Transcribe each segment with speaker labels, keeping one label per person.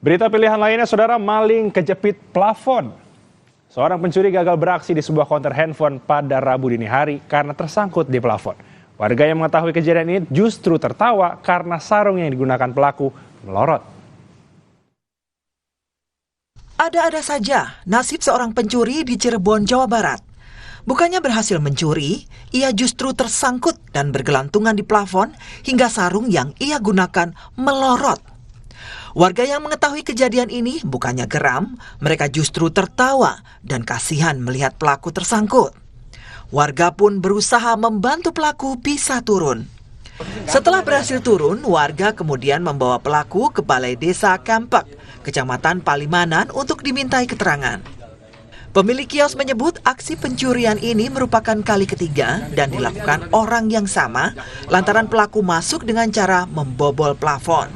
Speaker 1: Berita pilihan lainnya, saudara, maling kejepit plafon. Seorang pencuri gagal beraksi di sebuah konter handphone pada Rabu dini hari karena tersangkut di plafon. Warga yang mengetahui kejadian ini justru tertawa karena sarung yang digunakan pelaku melorot.
Speaker 2: Ada-ada saja nasib seorang pencuri di Cirebon, Jawa Barat. Bukannya berhasil mencuri, ia justru tersangkut dan bergelantungan di plafon hingga sarung yang ia gunakan melorot. Warga yang mengetahui kejadian ini bukannya geram, mereka justru tertawa dan kasihan melihat pelaku tersangkut. Warga pun berusaha membantu pelaku bisa turun. Setelah berhasil turun, warga kemudian membawa pelaku ke Balai Desa Kempek, Kecamatan Palimanan untuk dimintai keterangan. Pemilik kios menyebut aksi pencurian ini merupakan kali ketiga dan dilakukan orang yang sama lantaran pelaku masuk dengan cara membobol plafon.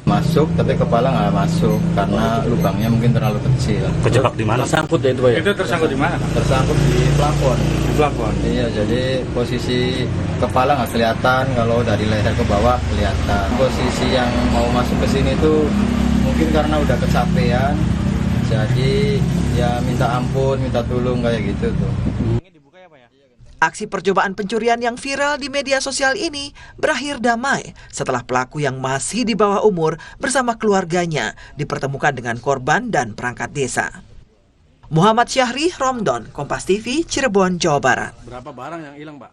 Speaker 3: Masuk tapi kepala nggak masuk karena lubangnya mungkin terlalu kecil.
Speaker 4: Kejebak di mana? Tersangkut ya itu ya? Itu tersangkut di mana?
Speaker 3: Tersangkut di plafon.
Speaker 4: Di plafon?
Speaker 3: Iya, jadi posisi kepala nggak kelihatan, kalau dari leher ke bawah kelihatan. Posisi yang mau masuk ke sini tuh mungkin karena udah kecapean, jadi ya minta ampun, minta tolong kayak gitu tuh.
Speaker 2: Aksi percobaan pencurian yang viral di media sosial ini berakhir damai setelah pelaku yang masih di bawah umur bersama keluarganya dipertemukan dengan korban dan perangkat desa. Muhammad Syahri, Romdon, Kompas TV, Cirebon, Jawa Barat.
Speaker 4: Berapa barang yang hilang, Pak?